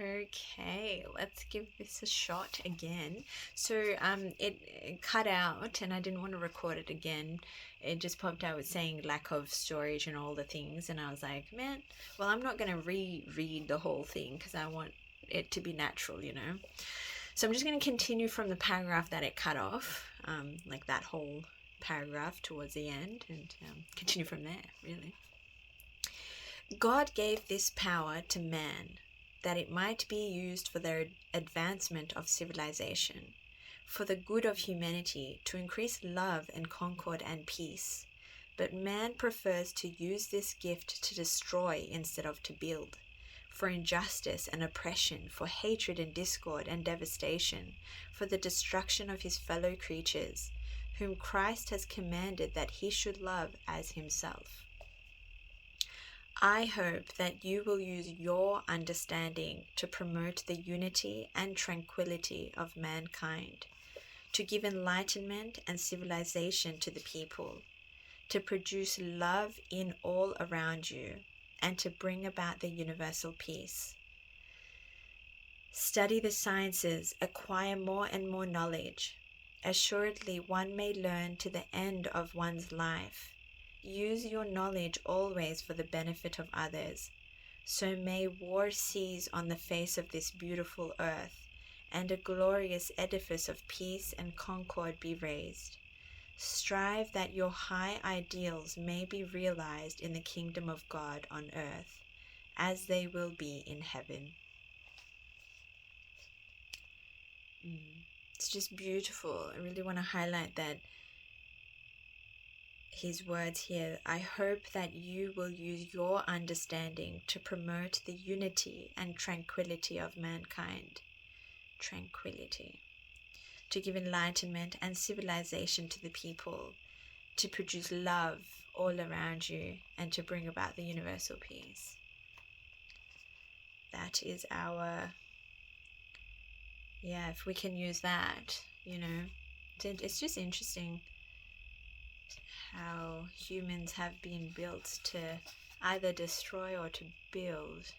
Okay, let's give this a shot again. So it cut out and I didn't want to record it again. It just popped out with saying lack of storage and all the things, and I was like, man, well, I'm not going to reread the whole thing because I want it to be natural, you know. So I'm just going to continue from the paragraph that it cut off, like that whole paragraph towards the end, and continue from there, really. God gave this power to man that it might be used for the advancement of civilization, for the good of humanity, to increase love and concord and peace. But man prefers to use this gift to destroy instead of to build, for injustice and oppression, for hatred and discord and devastation, for the destruction of his fellow creatures, whom Christ has commanded that he should love as himself. I hope that you will use your understanding to promote the unity and tranquility of mankind, to give enlightenment and civilization to the people, to produce love in all around you, and to bring about the universal peace. Study the sciences, acquire more and more knowledge. Assuredly, one may learn to the end of one's life. Use your knowledge always for the benefit of others. So may war cease on the face of this beautiful earth, and a glorious edifice of peace and concord be raised. Strive that your high ideals may be realized in the kingdom of God on earth, as they will be in heaven. It's just beautiful. I really want to highlight that his words here. I hope that you will use your understanding to promote the unity and tranquility of mankind. Tranquility. To give enlightenment and civilization to the people, to produce love all around you, and to bring about the universal peace. That is our, if we can use that, it's just interesting how humans have been built to either destroy or to build.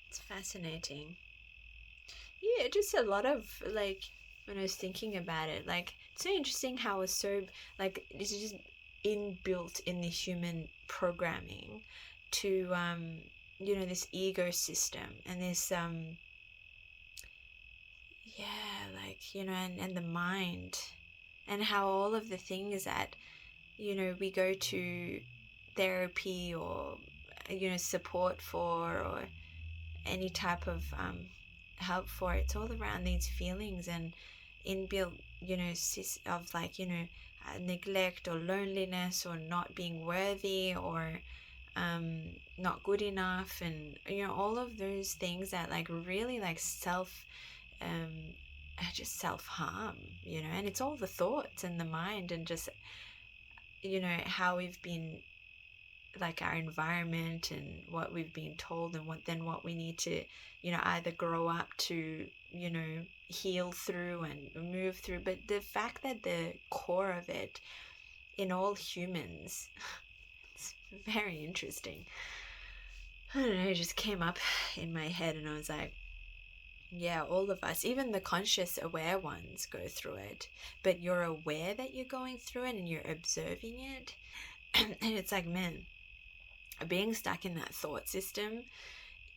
It's fascinating. Yeah, just a lot of, when I was thinking about it, it's so interesting how it's so, it's just inbuilt in the human programming to, this ego system and this, and the mind, and how all of the things that, we go to therapy or, support for, or any type of help for, it's all around these feelings and inbuilt, of neglect or loneliness or not being worthy or not good enough, and all of those things that really just self-harm, and it's all the thoughts and the mind and just how we've been, our environment and what we've been told, and what we need to either grow up to heal through and move through. But the fact that the core of it in all humans, it's very interesting. I don't know, it just came up in my head, and I was like, yeah, all of us, even the conscious aware ones, go through it, but you're aware that you're going through it and you're observing it. And it's like, man, being stuck in that thought system,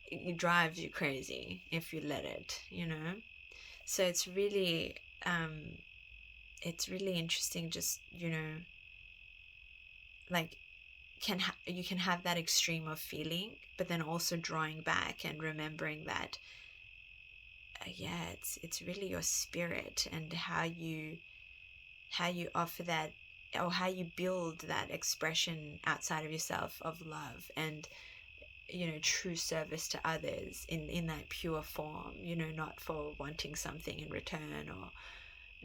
it drives you crazy if you let it, so it's really interesting, just you can have that extreme of feeling, but then also drawing back and remembering that it's really your spirit and how you offer that, or how you build that expression outside of yourself of love and true service to others in that pure form, not for wanting something in return or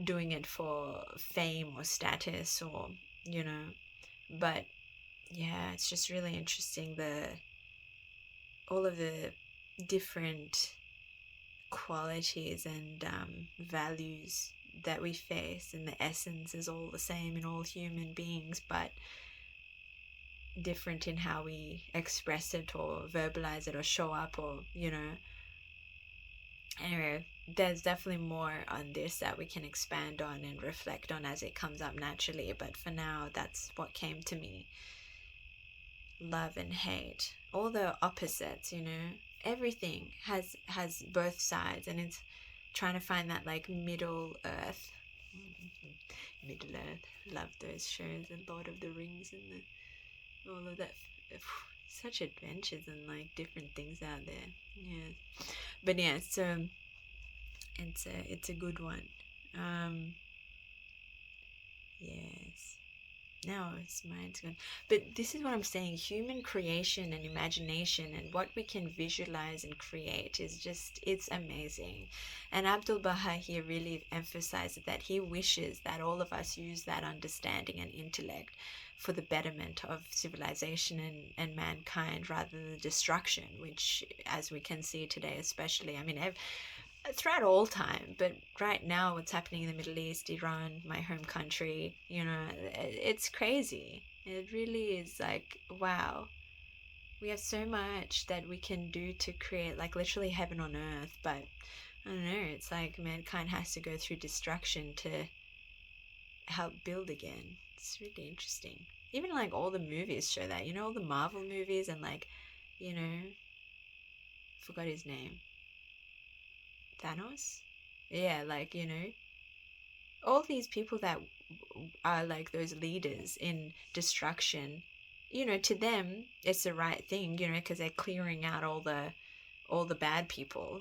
doing it for fame or status, or but it's just really interesting, all of the different qualities and values that we face, and the essence is all the same in all human beings, but different in how we express it or verbalize it or show up or Anyway, there's definitely more on this that we can expand on and reflect on as it comes up naturally, but for now, that's what came to me. Love and hate, all the opposites, everything has both sides, and it's trying to find that like middle earth. Middle earth, love those shows, and Lord of the Rings, and all of that. Such adventures and like different things out there. Yeah, but yeah, so it's a good one. Yes. No, it's mind's gone. But this is what I'm saying. Human creation and imagination and what we can visualize and create is just, it's amazing. And Abdu'l-Baha here really emphasizes that he wishes that all of us use that understanding and intellect for the betterment of civilization and mankind rather than the destruction, which, as we can see today, especially, I mean, throughout all time, but right now what's happening in the Middle East, Iran, my home country, it's crazy. It really is like, wow, we have so much that we can do to create like literally heaven on earth, but I don't know, it's like mankind has to go through destruction to help build again. It's really interesting. Even like all the movies show that, all the Marvel movies, and like, you know forgot his name. Thanos? Yeah, like, all these people that are like those leaders in destruction, to them it's the right thing, because they're clearing out all the bad people,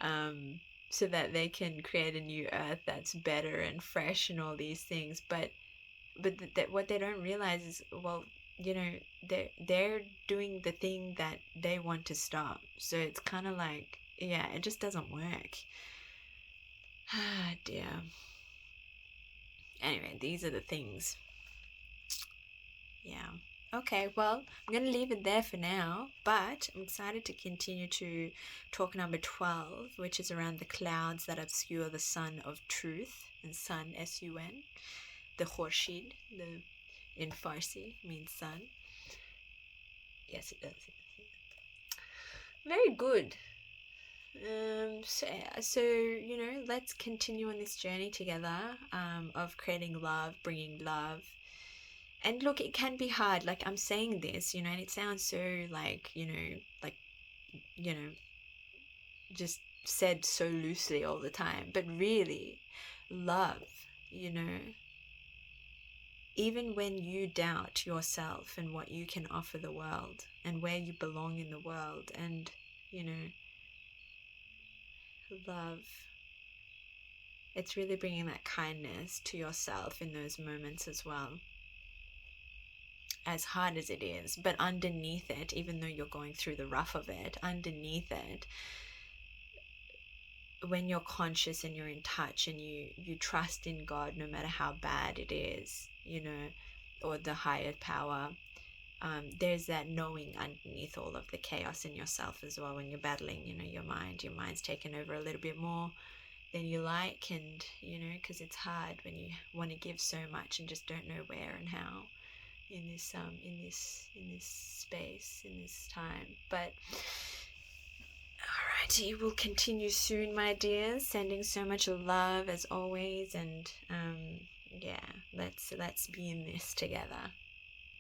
so that they can create a new earth that's better and fresh and all these things. But what they don't realize is, well, they're doing the thing that they want to stop. So it's kind of like, yeah, it just doesn't work. Ah, dear. Anyway, these are the things. Yeah. Okay, well, I'm going to leave it there for now, but I'm excited to continue to talk number 12, which is around the clouds that obscure the sun of truth, and sun, S-U-N, the Khorshid, in Farsi means sun. Yes, it does. Very good. So let's continue on this journey together, of creating love, bringing love. And look, it can be hard. Like, I'm saying this, and it sounds so like, you know, just said so loosely all the time. But really, love, you know, even when you doubt yourself and what you can offer the world and where you belong in the world, and, love, it's really bringing that kindness to yourself in those moments as well, as hard as it is. But underneath it, even though you're going through the rough of it, underneath it, when you're conscious and you're in touch and you trust in God, no matter how bad it is, or the higher power, there's that knowing underneath all of the chaos in yourself as well. When you're battling, your mind's taken over a little bit more than you like, and because it's hard when you want to give so much and just don't know where and how in this space, in this time. But alrighty, we'll continue soon, my dears. Sending so much love as always, and yeah, let's be in this together.